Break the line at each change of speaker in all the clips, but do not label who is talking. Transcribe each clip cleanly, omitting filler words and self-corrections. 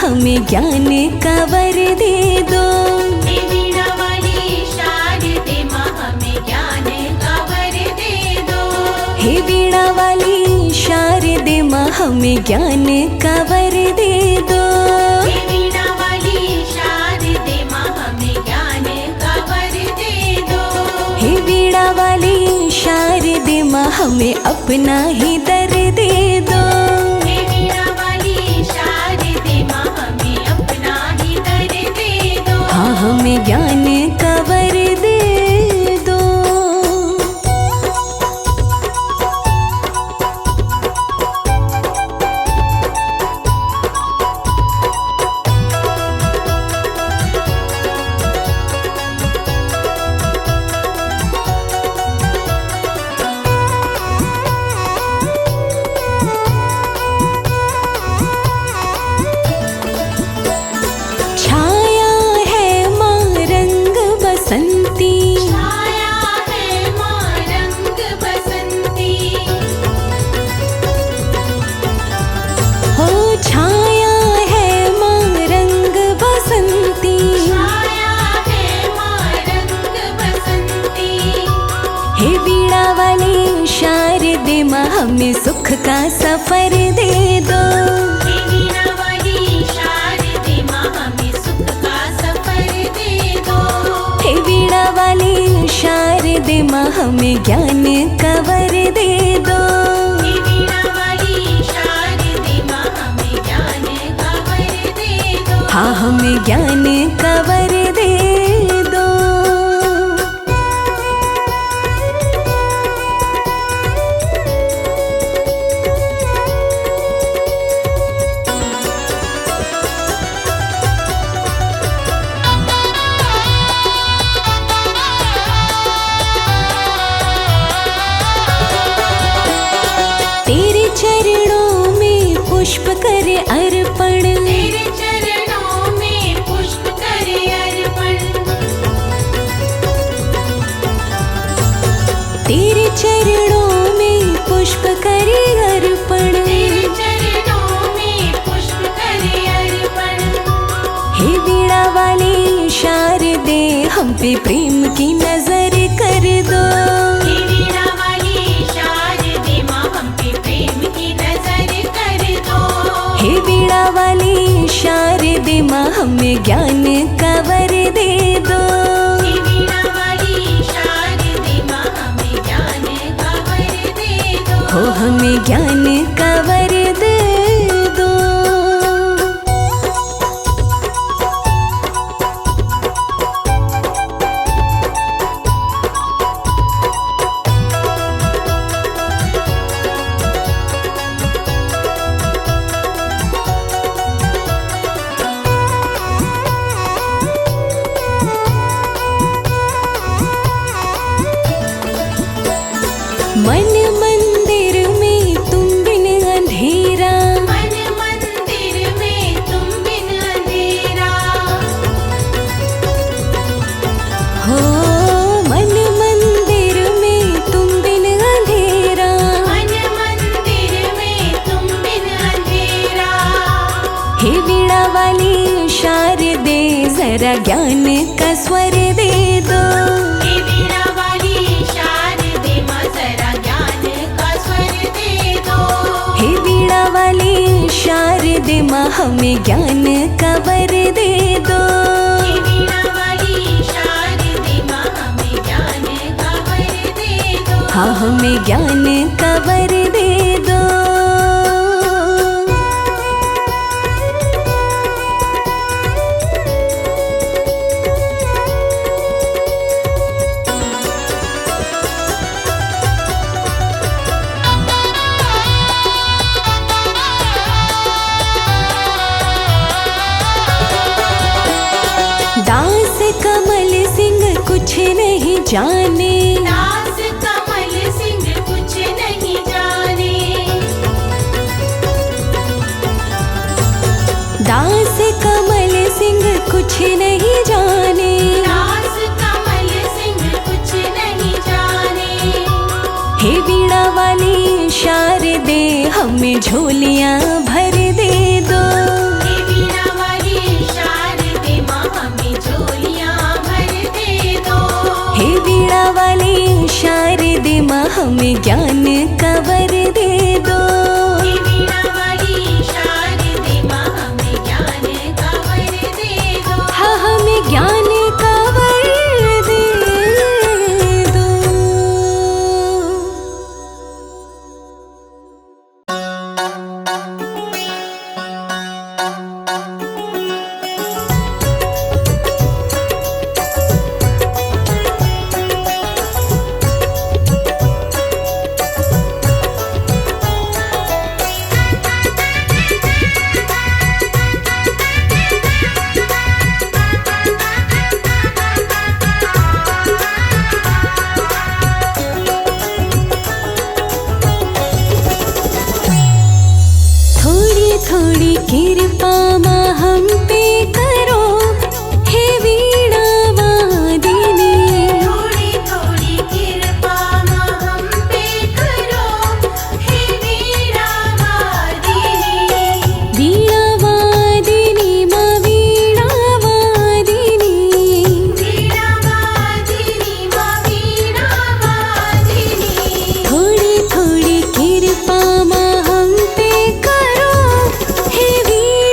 हमें ज्ञान का वर दे दो।
हे वीणा वाली शारदे माँ हमें ज्ञान का वर दे दो।
हे वीणा वाली शारदे माँ हमें ज्ञान का वर दे दो।
हे वीणा वाली शारदे माँ हमें ज्ञान का वर दे दो।
हे वीणा वाली शारदे माँ हमें अपना ही दर दे दो।
हे वीणा वाली शारदे माँ हमें अपना ही दर दे दो।
हाँ हमें ज्ञान का वर दे दो। छाया है माँ रंग बसंती,
छाया है माँ रंग बसंती।
हो छाया है माँ रंग बसंती।
छाया है माँ रंग बसंती।
हे वीणा वाली शारदे माँ हमें सुख का सफर दे दो।
हे वीणा वाली शारदे माँ हमें सुख का सफर दे दो।
हे वीणा वाली शारदे माँ हमें ज्ञान का वर दे दो।
हे वीणा वाली शारदे माँ हमें ज्ञान का वर दे दो।
हाँ हमें ज्ञान का वर दे दो। तेरे चरणों में पुष्प करे अर्पण।
तेरे चरणों में पुष्प करे अर्पण।
तेरे चरणों में पुष्प करे अर्पण।
तेरे चरणों में पुष्प करे अर्पण।
हे वीणा वाली शारदे हम पे प्रेम की नजर कर दो।
हे वीणा वाली शारदे माँ हम पे प्रेम की नजर कर दो।
हे वीणा वाली शारदे माँ हमें ज्ञान का वर दे दो।
हे वीणा वाली शारदे माँ हमें ज्ञान का वर दे दो।
हो हमें ज्ञान का वर दे दो। मन मंदिर में तुम बिन अंधेरा।
मन मंदिर में तुम बिन अंधेरा।
हो मन मंदिर में तुम बिन अंधेरा।
मन मंदिर में तुम बिन अंधेरा।
हे वीणा वाली शारदे जरा ज्ञान का स्वर दे दो।
हे वीणा वाली शारदे माँ जरा ज्ञान का स्वर दे दो।
हे वीणा वाली शारदे माँ हमें ज्ञान का वर दे दो।
हे वीणा वाली शारदे माँ हमें ज्ञान का वर दे दो।
हाँ हमें ज्ञान का वर दे दो। दास कमल सिंह कुछ नहीं जाने।
दास कमल सिंह कुछ नहीं जाने।
दास कमल सिंह कुछ नहीं जाने।
दास कमल सिंह कुछ नहीं जाने।
हे वीणा वाली शारदे हमें झोलियाँ भर दे दो।
हे वीणा
शारदे माँ हमें ज्ञान का वर दे दो।
हे वीणा वाली शारदे माँ हमें ज्ञान का वर दे दो।
हाँ हमें ज्ञान का वर दे दो। थोड़ी थोड़ी कृपा माँ हम पे करो, हे वीणा वादिनी।
थोड़ी थोड़ी कृपा माँ हम पे करो, हे वीणा वादिनी।
वीणा वादिनी माँ वीणा वादिनी।
वीणा वादिनी माँ वीणा वादिनी।
थोड़ी थोड़ी कृपा माँ हम पे करो, हे वीणा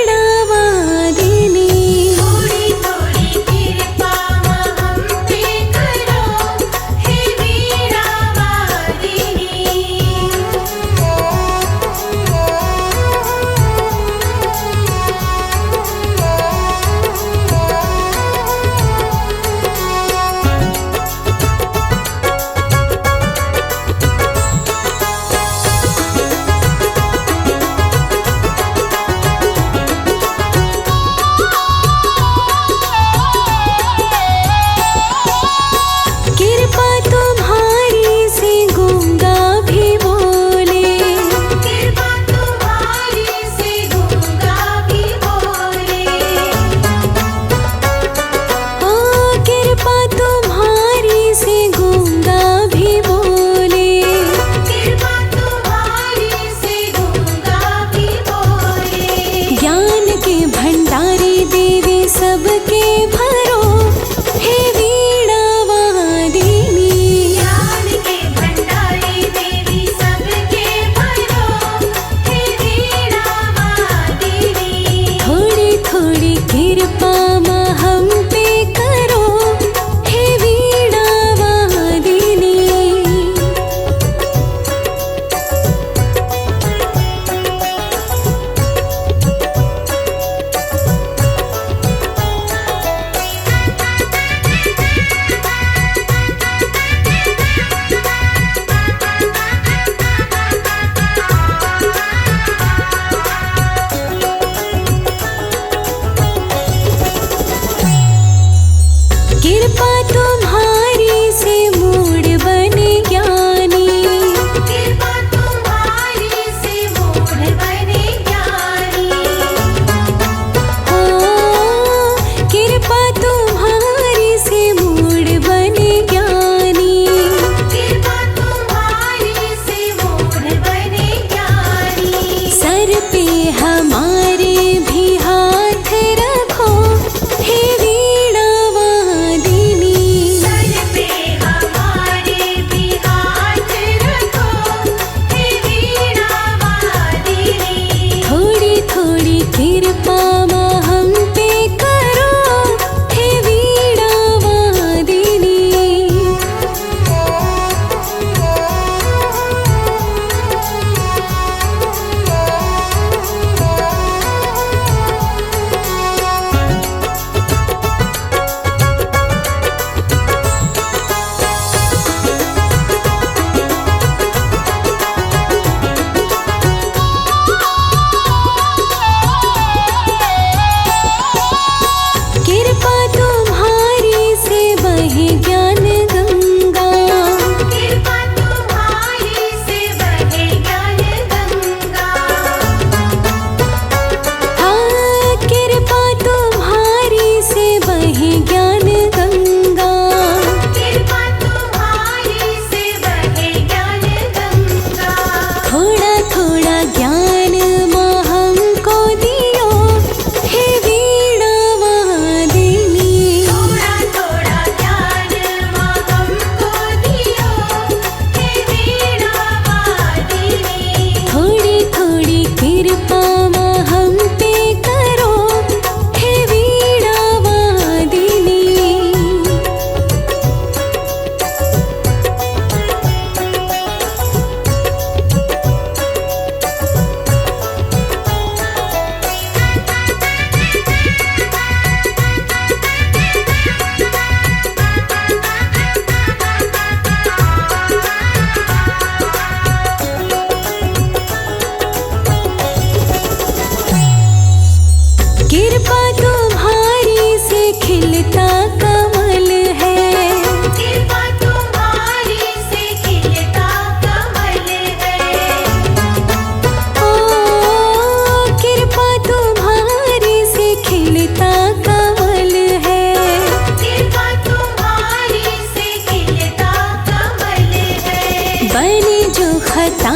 सुखता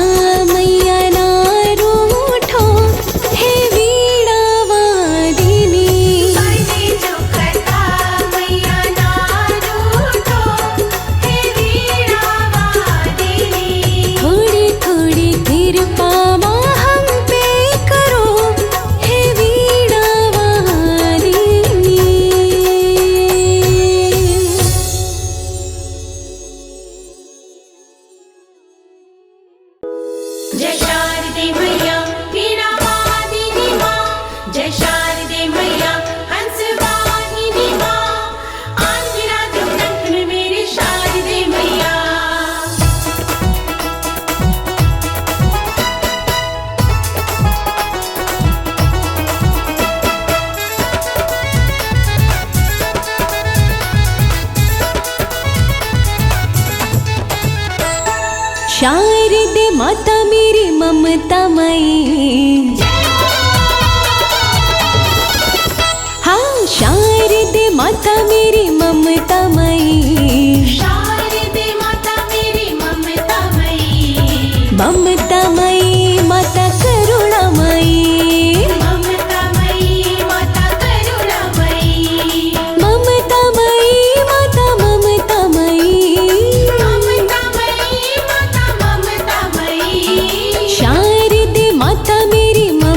मैया ना रूठो हे वीणा वादिनी
बने सुखता मैया ना रूठो हे वीणा वादिनी
थोड़ी थोड़ी कृपा हम पे करो हे वीणा वादिनी।
जय शारदे मैया वीणा वादिनी माँ, जय शारदे मैया हंस वाहिनी माँ, आंजना जो ग्रंथ में मेरे शारदे मैया।
शारदे माता मेरी ममता मई, हाँ शारदे माता मेरी ममता मई,
शारदे माता मेरी ममतामयी,
ममतामयी माता करुणामयी,
ममतामयी माता करुणामयी,
ममतामयी माता ममतामयी,
ममतामयी माता ममतामयी।
शारदे माता मेरी ममता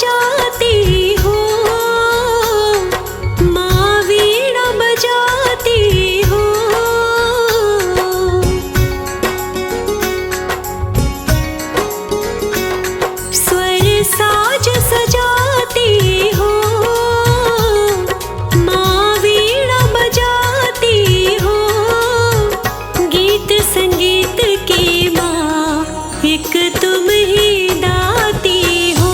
बजाती हो, माँ वीणा बजाती हो। स्वर साज सजाती हो, माँ वीणा बजाती हो। गीत संगीत की माँ एक तुम ही दाती हो,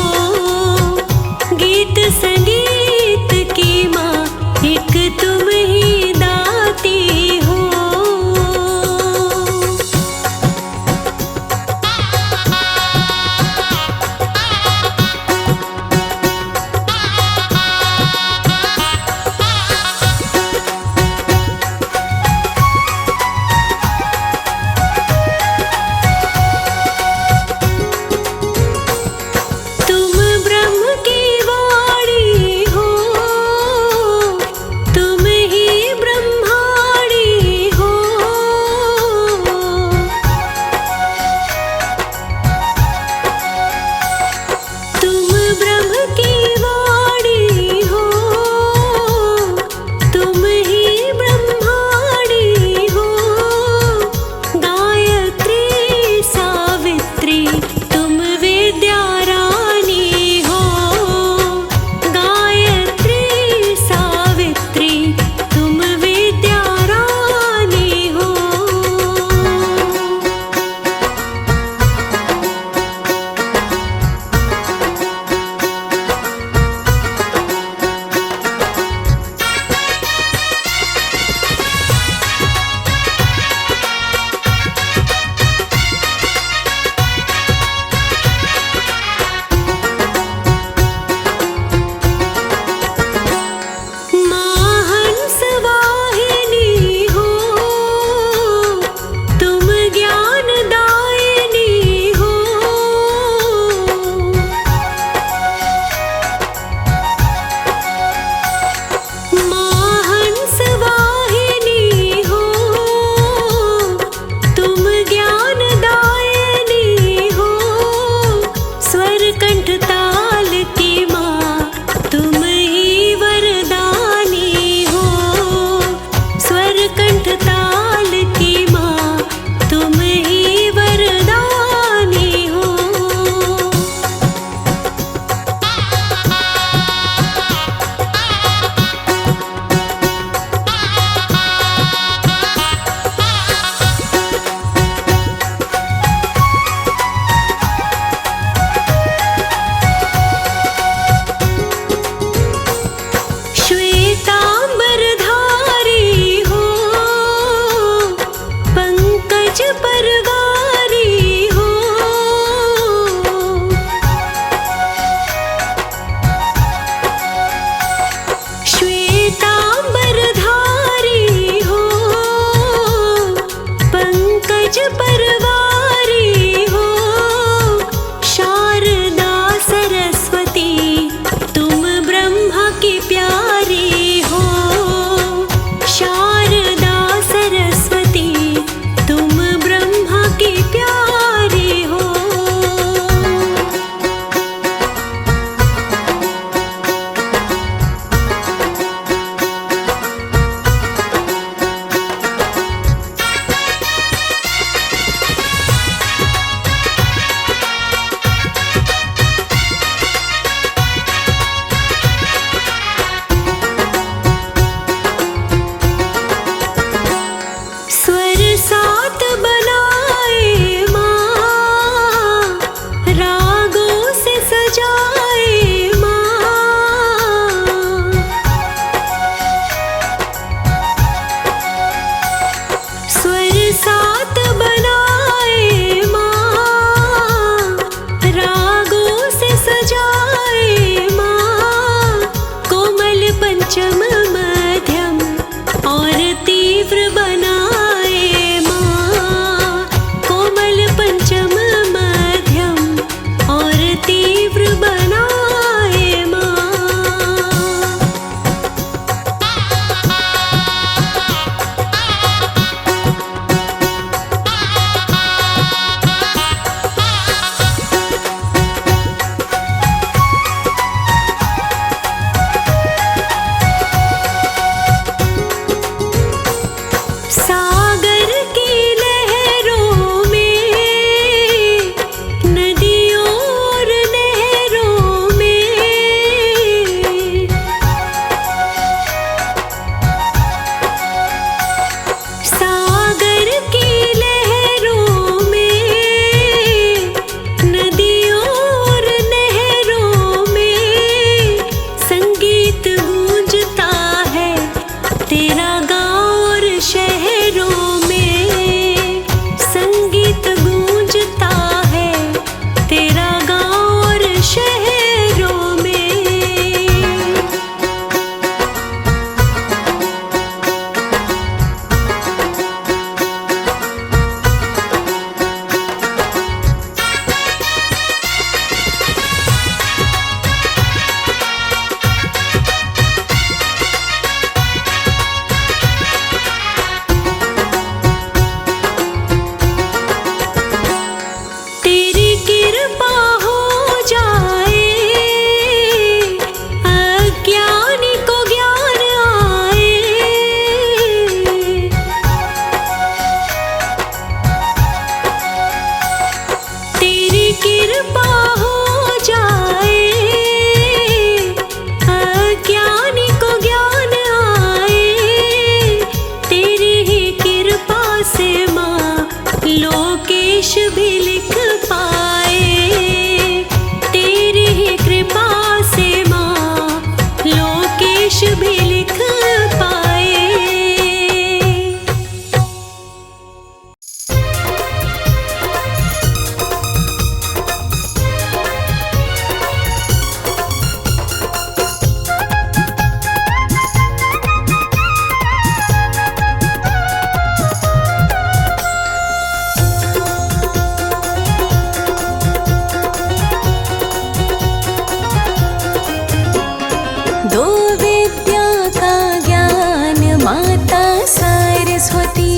दो विद्या का ज्ञान माता सरस्वती।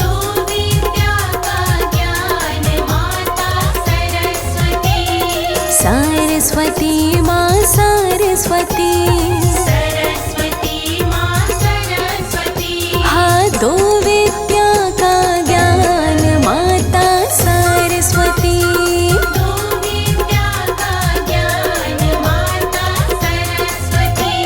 दो विद्या का ज्ञान माता सरस्वती।
सरस्वती माँ सरस्वती,
सरस्वती माँ सरस्वती।
हाँ दो विद्या का ज्ञान माता सरस्वती।
दो विद्या का ज्ञान माता सरस्वती।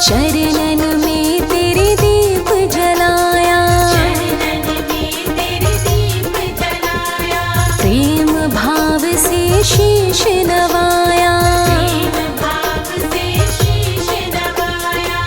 चरणन में तेरे दीप जलाया,
चरणन में तेरे दीप जलाया।
प्रेम भाव से शीश नवाया।
प्रेम भाव से शीश नवाया।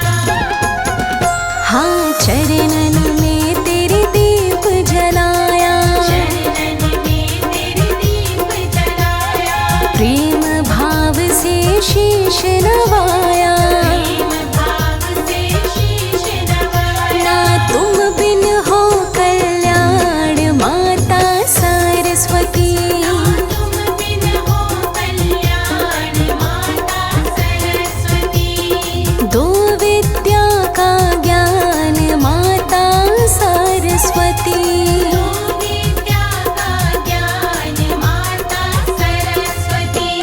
हाँ चरणन में तेरे दीप जलाया,
चरणन में तेरे दीप जलाया।
प्रेम भाव से शीश नवाया।
प्रेम भाव से शीश नवाया।
ना तुम बिन हो कल्याण माता सरस्वती।
तुम बिन हो कल्याण माता सरस्वती।
दो विद्या का ज्ञान माता सरस्वती।
दो विद्या का ज्ञान माता सरस्वती।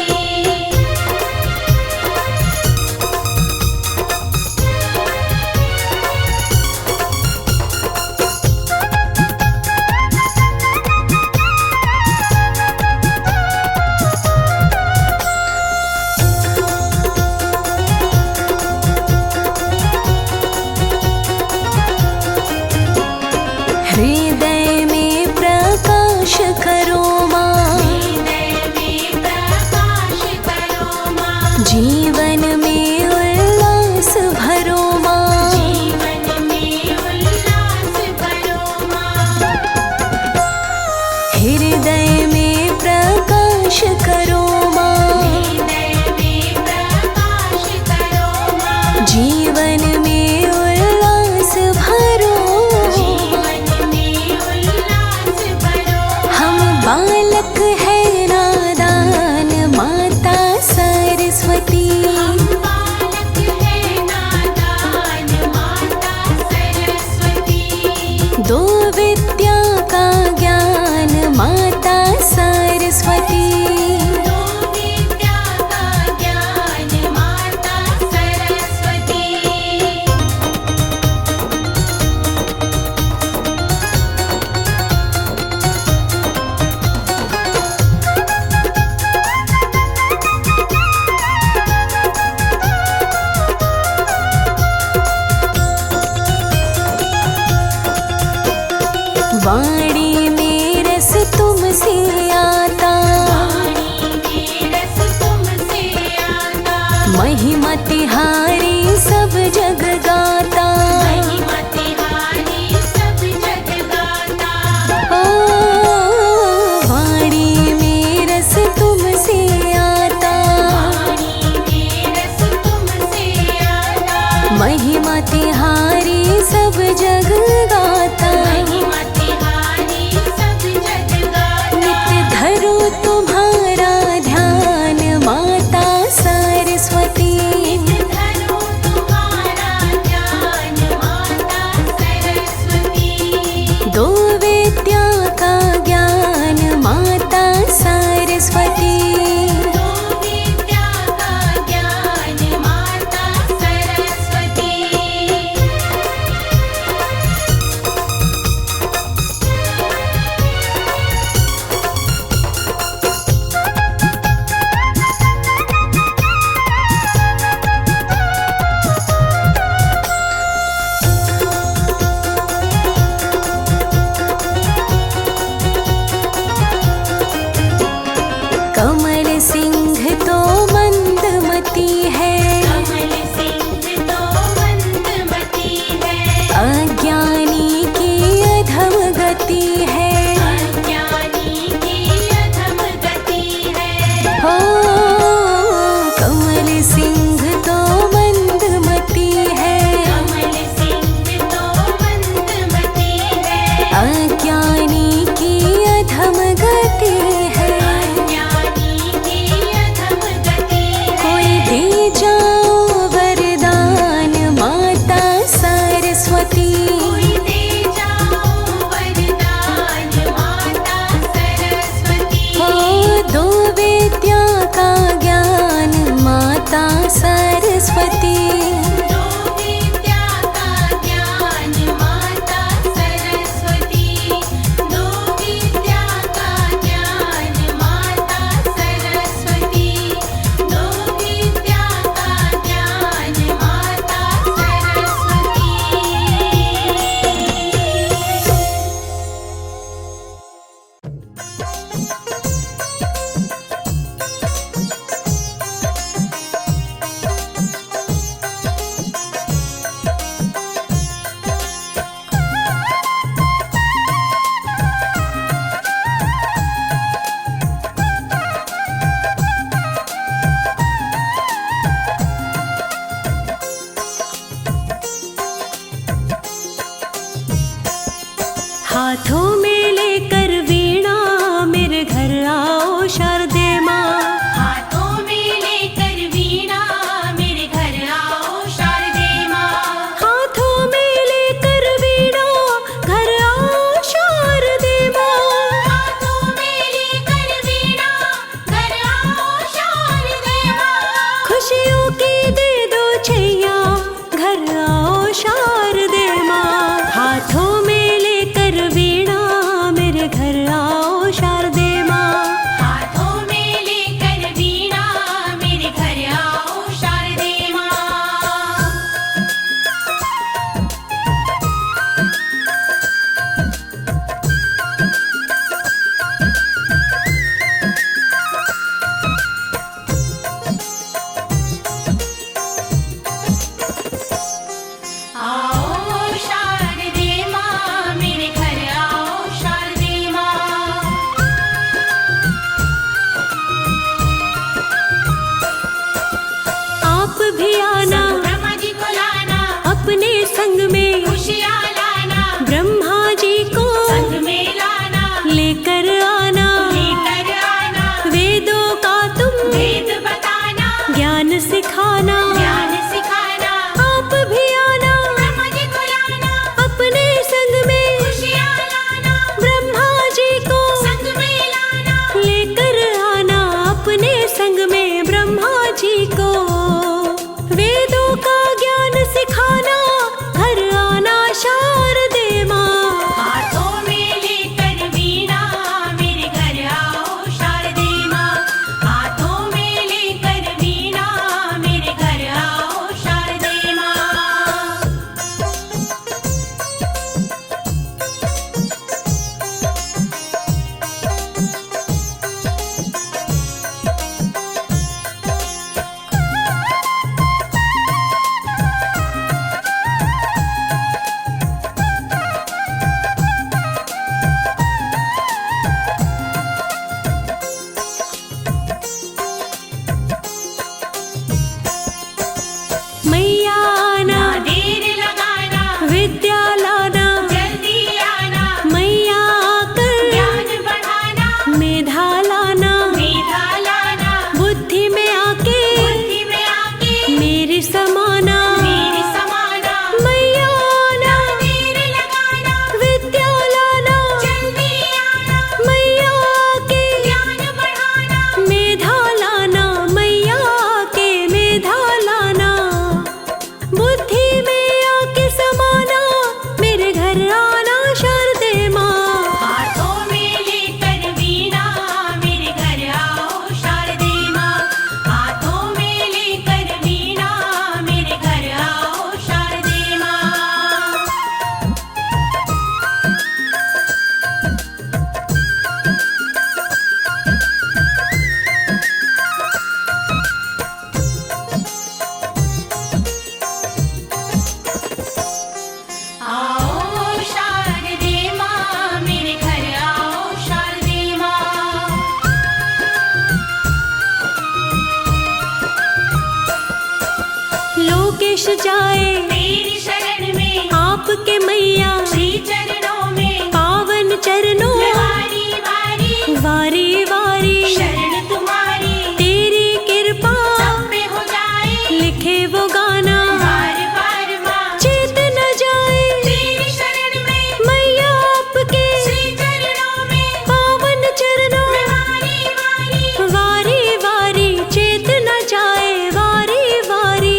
जाए
तेरी शरण में
आपके मैया
श्री चरणों में
पावन चरणों
मैं वारी वारी
वारी वारी
शरण तुम्हारी
तेरी कृपा
सब पे हो जाए
लिखे वो गाना
बार बार माँ
चेत न जाए
तेरी शरण में
मैया आपके
श्री चरणों में
पावन चरणों
मैं वारी वारी
वारी वारी चेत न जाए वारी वारी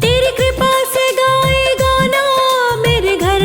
तेरी कृपा से गाए गाना मेरे घर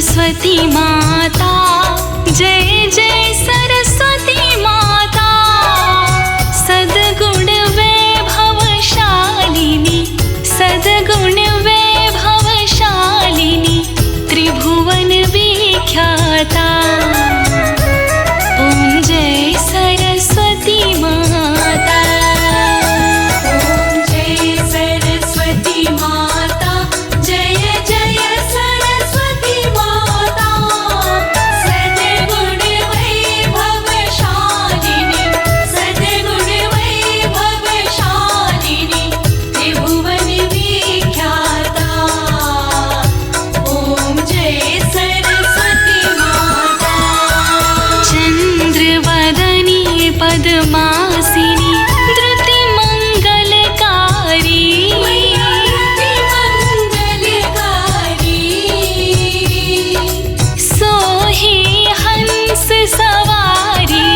सरस्वती माता, जय जय सरस्वती माता। सद्गुण वैभवशालिनी, सद्गुण वैभवशालिनी, त्रिभुवन विख्याता। ओम जय सरस्वती माता।
ओम जय सरस्वती माता, जय जय सरस्वती माता। सद्गुण वैभवशालिनी, सद्गुण वैभवशालिनी, त्रिभुवन विख्याता। ओम जय सरस्वती माता।
चंद्रवदनी पद्मासिनी, धृतिमंगलकारी, सोहे हंस सवारी,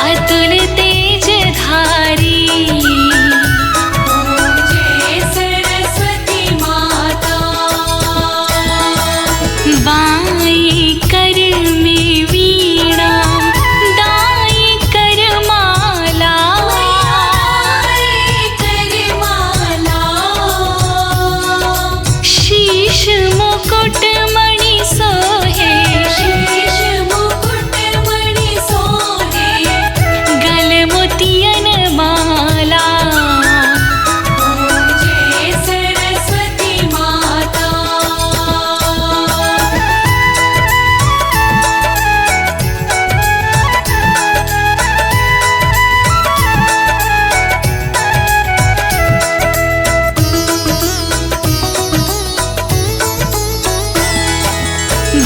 अतुल तेजधारी। बाएं कर में वीणा, दाएं कर माला, शीश मुकुट मणि सोहे, गल मोतियन माला।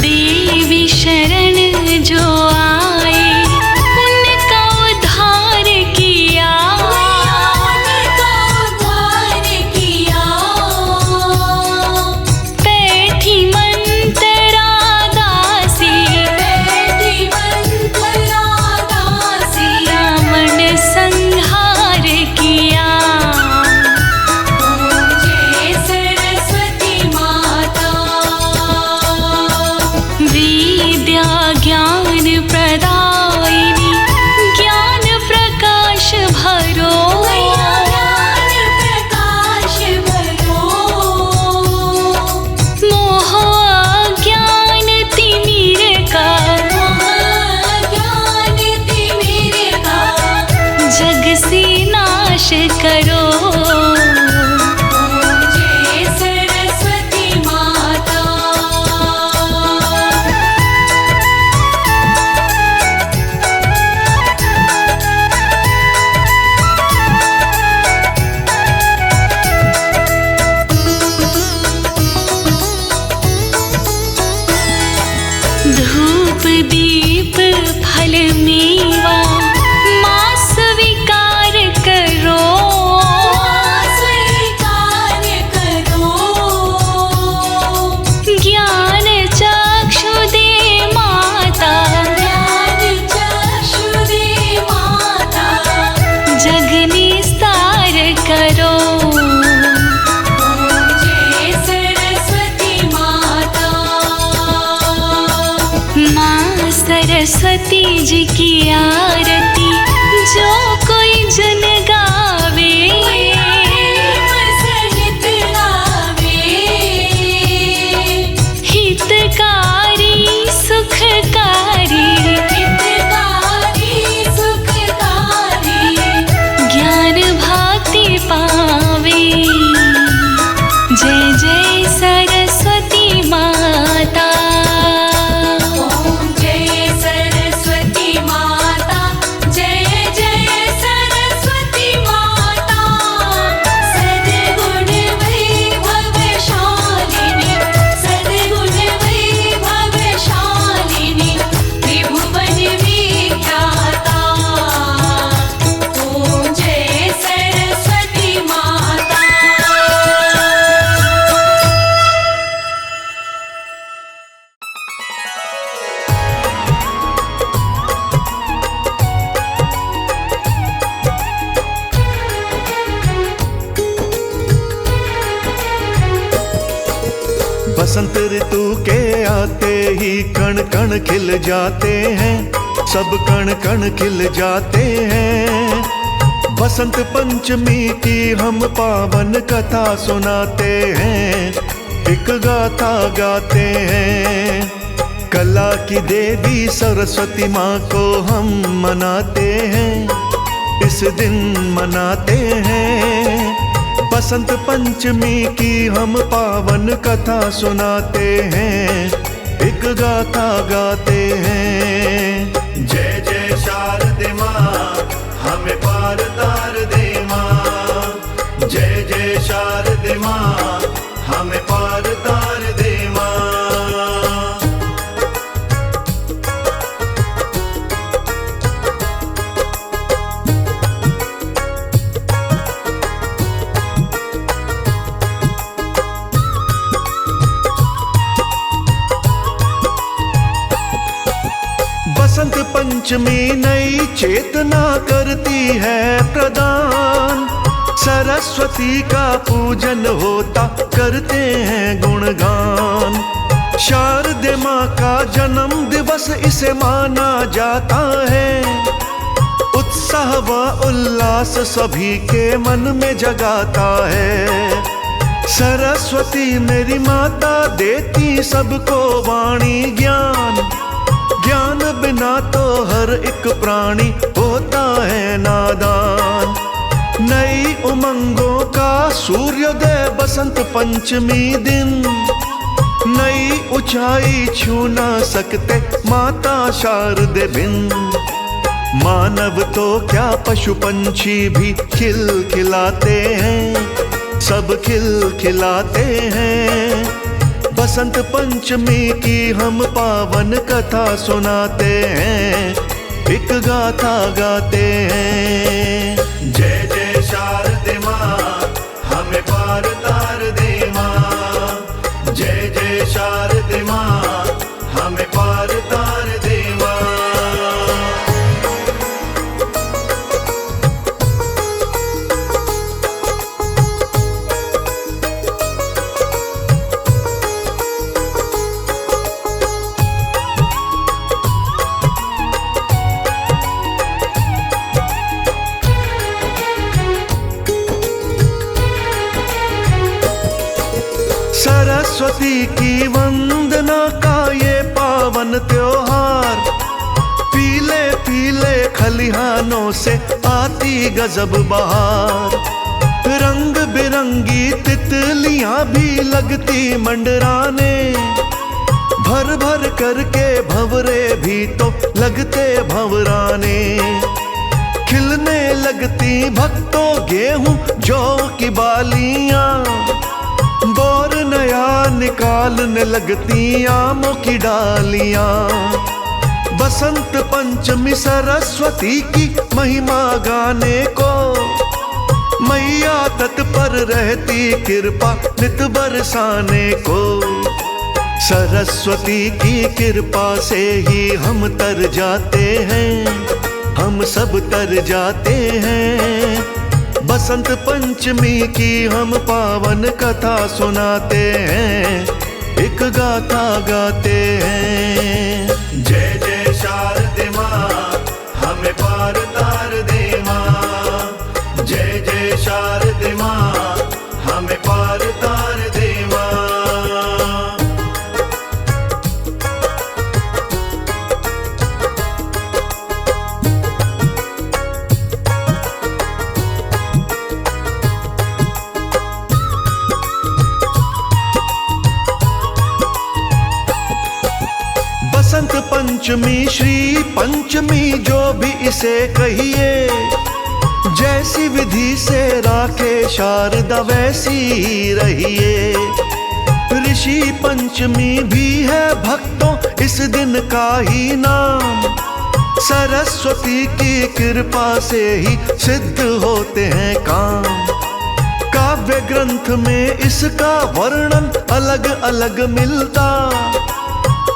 देवी शरण जो आए, उनका उद्धार किया। बैठी मंत्रा दासी, रावण संहार किया। विद्या ज्ञान प्रदायिनी, ज्ञान प्रकाश भरो। मोह अज्ञान तिमिर का, जग से नाश करो। धूप दीप फल मेवा, माँ स्वीकार करो। ज्ञान चक्षु दे माता, जग निस्तार करो। माँ सरस्वती जी की आरती, जो कोई जन गावे। हितकारी सुखकारी, ज्ञान भक्ति पावे। जय जय सरस्वती माता।
ओम जय सरस्वती माता,
बसंत ऋतु के आते ही कण कण खिल जाते हैं, सब कण कण खिल जाते हैं। बसंत पंचमी की हम पावन कथा सुनाते हैं, एक गाथा गाते हैं। कला की देवी सरस्वती माँ को हम मनाते हैं, इस दिन मनाते हैं। बसंत पंचमी की हम पावन कथा सुनाते हैं, एक गाथा गाते हैं। जय जय शारदे माँ, हमें पार तार दे माँ। जय जय शारदे माँ, हमें पार तार दे माँ। बसंत पंचमी नई चेतना करती है प्रदान, सरस्वती का पूजन होता करते हैं गुणगान। शारदे माँ का जन्म दिवस इसे माना जाता है, उत्साह व उल्लास सभी के मन में जगाता है। सरस्वती मेरी माता देती सबको वाणी ज्ञान, ज्ञान बिना तो हर एक प्राणी होता है नादान। नई उमंगों का सूर्योदय बसंत पंचमी दिन, नई ऊंचाई छू ना सकते माता शारदे बिन। मानव तो क्या पशु पंछी भी खिल खिलाते हैं, सब खिल खिलाते हैं। बसंत पंचमी की हम पावन कथा सुनाते हैं, एक गाथा गाते हैं। जय जय शारदे माँ, हमें पार तार दे माँ। जय जय शारदे माँ, हमें पार तार दे माँ। सरस्वती की वंदना का ये पावन त्योहार, पीले पीले खलिहानों से आती गजब बहार। रंग बिरंगी तितलियां भी लगती मंडराने, भर भर करके भंवरे भी तो लगते भंवराने। खिलने लगती भक्तों गेहूं जौ की बालियां, बोर नया निकालने लगती आमों की डालियां। बसंत पंचमी सरस्वती की महिमा गाने को, मैया तत्पर रहती कृपा नित बरसाने को। सरस्वती की कृपा से ही हम तर जाते हैं, हम सब तर जाते हैं। बसंत पंचमी की हम पावन कथा सुनाते हैं, एक गाथा गाते हैं। जय जय शारदे माँ, हमें पार तार दे माँ। जय जय शारदे माँ, हमें पार तार दे माँ। बसंत पंचमी श्री पंचमी जो भी इसे कहिए, जैसी विधि से राखे शारदा वैसी ही रहिए। ऋषि पंचमी भी है भक्तों इस दिन का ही नाम, सरस्वती की कृपा से ही सिद्ध होते हैं काम। काव्य ग्रंथ में इसका वर्णन अलग अलग मिलता,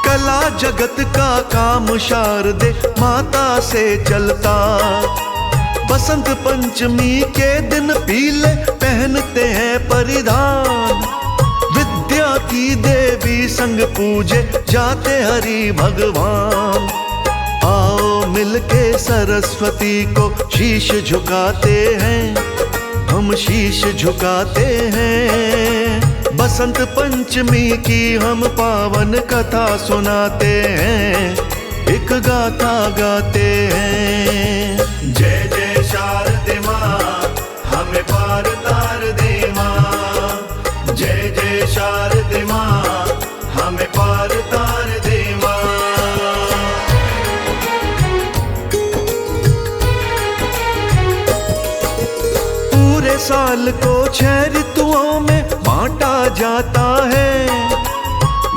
कला जगत का काम शारदे माता से चलता। बसंत पंचमी के दिन पीले पहनते हैं परिधान, विद्या की देवी संग पूजे जाते हरि भगवान। आओ मिलके सरस्वती को शीश झुकाते हैं, हम शीश झुकाते हैं। बसंत पंचमी की हम पावन कथा सुनाते हैं, एक गाथा गाते हैं। जय जय शारदे माँ, हमें पार तार दे माँ। जय जय शारदे माँ, हमें पार तार दे माँ। पूरे साल को 6 ऋतुओं में बांटा जाता है।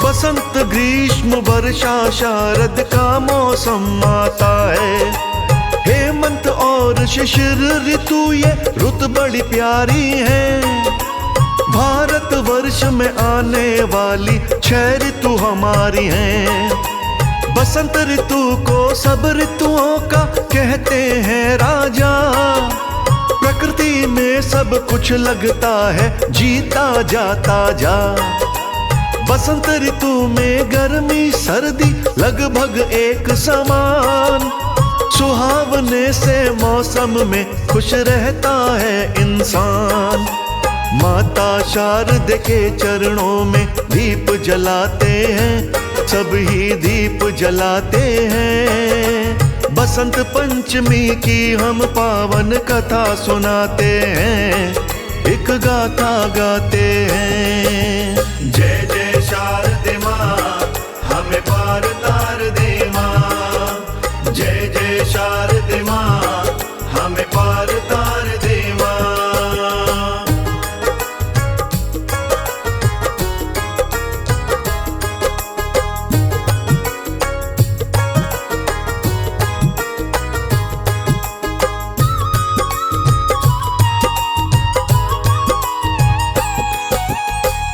बसंत ग्रीष्म वर्षा शारद का मौसम आता है। हेमंत और शिशिर ऋतु ये रुत बड़ी प्यारी है। भारत वर्ष में आने वाली 6 ऋतु हमारी हैं। बसंत ऋतु को सब ऋतुओं का कहते हैं राजा। प्रकृति में सब कुछ लगता है जीता जाता जा। बसंत ऋतु में गर्मी सर्दी लगभग एक समान। सुहावने से मौसम में खुश रहता है इंसान। माता शारद के चरणों में दीप जलाते हैं, सभी दीप जलाते हैं। बसंत पंचमी की हम पावन कथा सुनाते हैं, एक गाथा गाते हैं। जय जय शारदे माँ, हमें पार तार दे माँ। जय जय शारदे माँ, हमें पार तार दे माँ।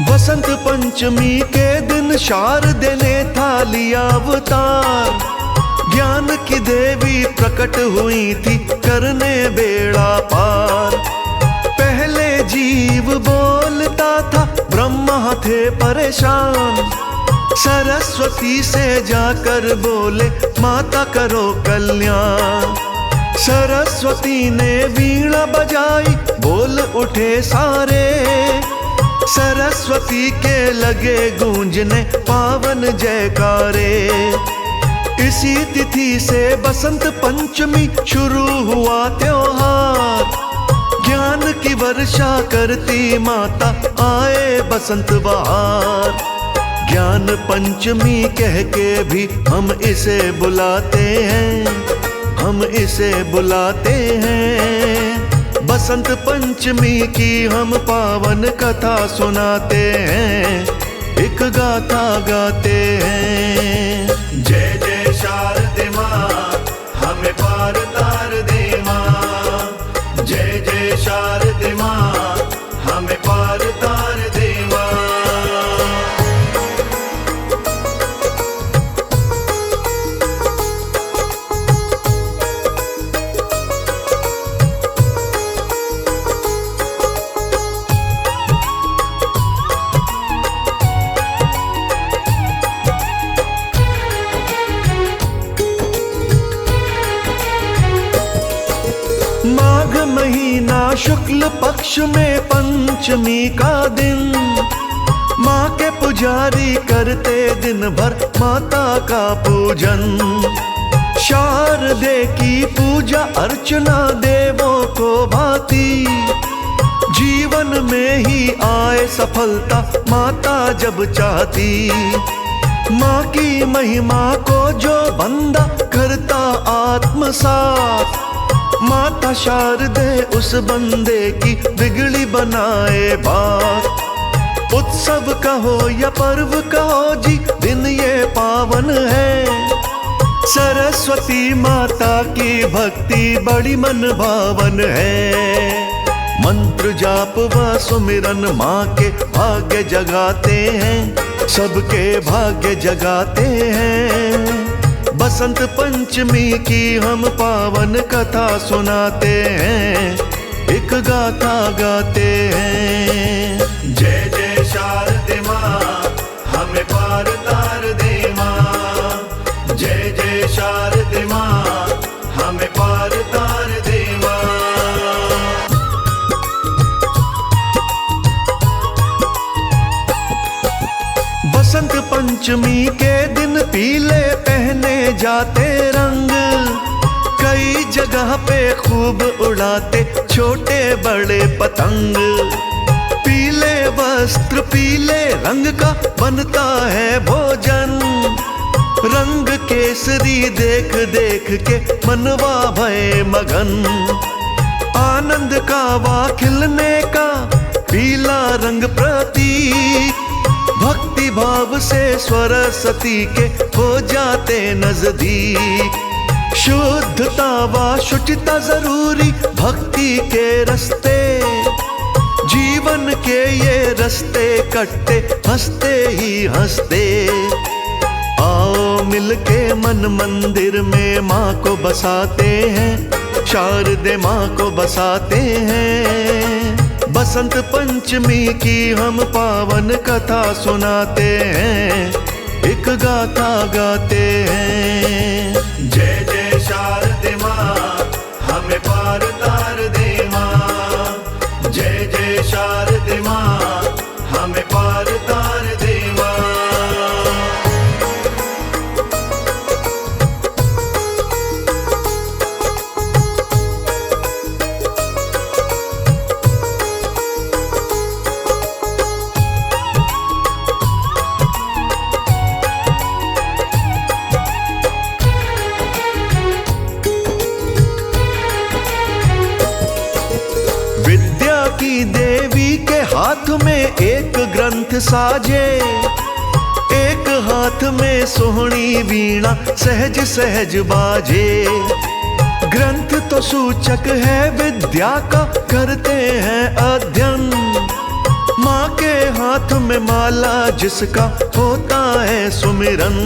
बसंत पंचमी के दिन शारदे ने था लिया अवतार। ज्ञान की देवी प्रकट हुई थी करने बेड़ा पार। पहले जीव बोलता था, ब्रह्मा थे परेशान। सरस्वती से जाकर बोले माता करो कल्याण। सरस्वती ने वीणा बजाई, बोल उठे सारे। सरस्वती के लगे गूंजने पावन जयकारे। इसी तिथि से बसंत पंचमी शुरू हुआ त्योहार। ज्ञान की वर्षा करती माता, आए बसंत बहार। ज्ञान पंचमी कह के भी हम इसे बुलाते हैं, हम इसे बुलाते हैं। बसंत पंचमी की हम पावन कथा सुनाते हैं, एक गाथा गाते हैं। जय जय शारदे माँ, हमें पार तार दे माँ। जय जय शारदे माँ, हमें पार तार दे माँ। माघ महीना शुक्ल पक्ष में पंचमी का दिन। माँ के पुजारी करते दिन भर माता का पूजन। शारदे की पूजा अर्चना देवों को भाती। जीवन में ही आए सफलता माता जब चाहती। माँ की महिमा को जो बंदा करता आत्मसात, माता शारदे उस बंदे की बिगड़ी बनाए बात। उत्सव कहो या पर्व कहो जी, दिन ये पावन है। सरस्वती माता की भक्ति बड़ी मन भावन है। मंत्र जाप व सुमिरन माँ के भाग्य जगाते हैं, सबके भाग्य जगाते हैं। बसंत पंचमी की हम पावन कथा सुनाते हैं, एक गाथा गाते हैं। जय जय शारदे माँ, हमें पार पंचमी के दिन पीले पहने जाते रंग, कई जगह पे खूब उड़ाते छोटे बड़े पतंग। पीले वस्त्र पीले रंग का बनता है भोजन, रंग केसरी देख देख के मनवा भय मगन। आनंद का वा खिलने का पीला रंग प्रतीक, भक्ति भाव से सरस्वती के हो जाते नजदीक। शुद्धता व शुचिता जरूरी भक्ति के रास्ते, जीवन के ये रास्ते कटते हंसते ही हंसते। आओ मिलके मन मंदिर में माँ को बसाते हैं, शारदे माँ को बसाते हैं। बसंत पंचमी की हम पावन कथा सुनाते हैं, एक गाथा गाते हैं। जय जय शारदे माँ हमें पार तार दे माँ, जय जय शारदे माँ हमें पार तार दे माँ। विद्या की देवी के हाथ में एक ग्रंथ साजे, एक हाथ में सोहनी वीणा सहज सहज बाजे। ग्रंथ तो सूचक है विद्या का, करते हैं अध्ययन। माँ के हाथ में माला जिसका होता है सुमिरन।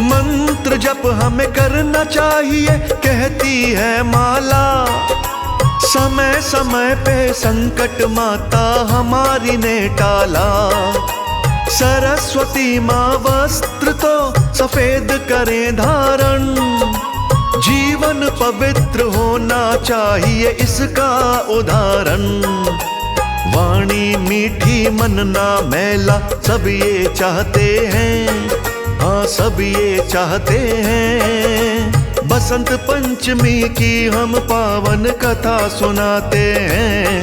मंत्र जप हमें करना चाहिए कहती है माला, समय समय पे संकट माता हमारी ने टाला। सरस्वती माँ वस्त्र तो सफेद करें धारण, जीवन पवित्र होना चाहिए इसका उदाहरण। वाणी मीठी मन ना मैला सब ये चाहते हैं, हाँ सब ये चाहते हैं। बसंत पंचमी की हम पावन कथा सुनाते हैं,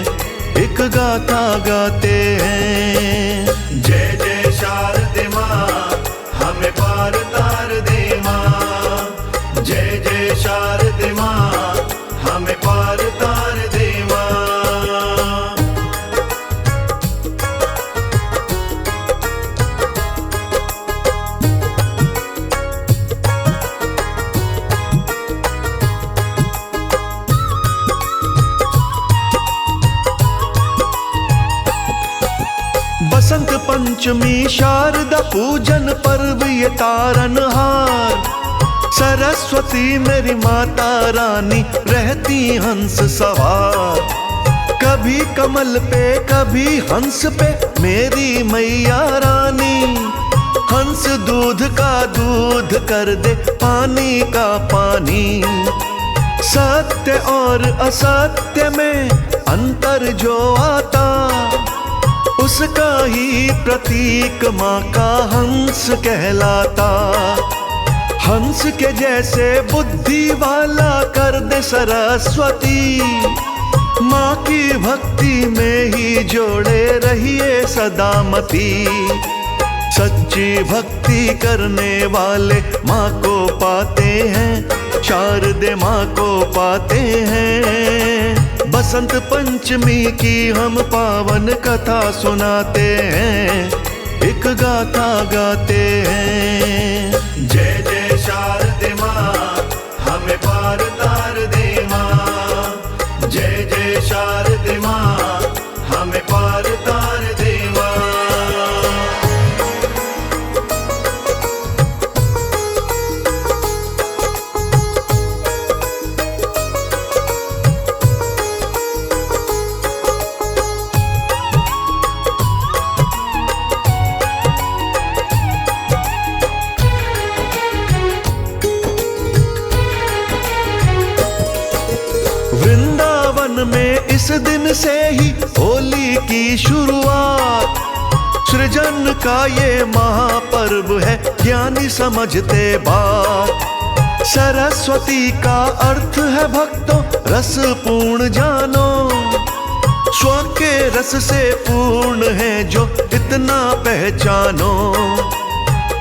एक गाथा गाते हैं। जय जय शारदे माँ हमें पार तार दे माँ, जय जय शारदे माँ हमें पार तार दे माँ। बसंत पंचमी शारदा पूजन पर्व ये तारनहार, सरस्वती मेरी माता रानी रहती हंस सवार। कभी कमल पे कभी हंस पे मेरी मैया रानी, हंस दूध का दूध कर दे पानी का पानी। सत्य और असत्य में अंतर जो आता, उसका ही प्रतीक माँ का हंस कहलाता। हंस के जैसे बुद्धि वाला कर दे सरस्वती, माँ की भक्ति में ही जोड़े रहिए सदामती। सच्ची भक्ति करने वाले माँ को पाते हैं, शारदे माँ को पाते हैं। बसंत पंचमी की हम पावन कथा सुनाते हैं, एक गाथा गाते हैं। जय जय शारदे माँ हमें पार तार दे माँ, जय जय शारदे माँ हमें पार तार दे माँ। वृंदावन में इस दिन से ही होली की शुरुआत, सृजन का ये महापर्व है, ज्ञानी समझते बात। सरस्वती का अर्थ है भक्तों, रस पूर्ण जानो। स्व के रस से पूर्ण है जो इतना पहचानो।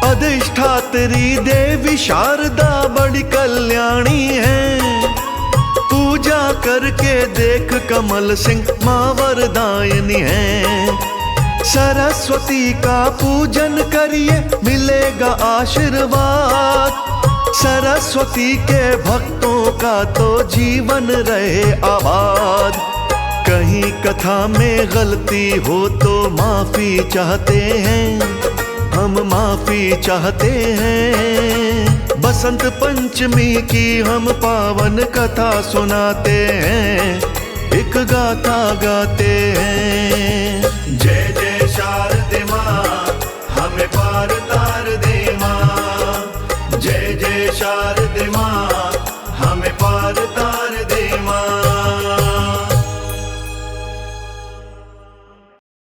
अधिष्ठात्री देवी शारदा बड़ी कल्याणी है। पूजा करके देख कमल सिंह मां वरदायिनी है। सरस्वती का पूजन करिए मिलेगा आशीर्वाद। सरस्वती के भक्तों का तो जीवन रहे आबाद। कहीं कथा में गलती हो तो माफी चाहते हैं, हम माफी चाहते हैं। बसंत पंचमी की हम पावन कथा सुनाते हैं, एक गाथा गाते हैं। जय जय शारदे माँ, हमें पारता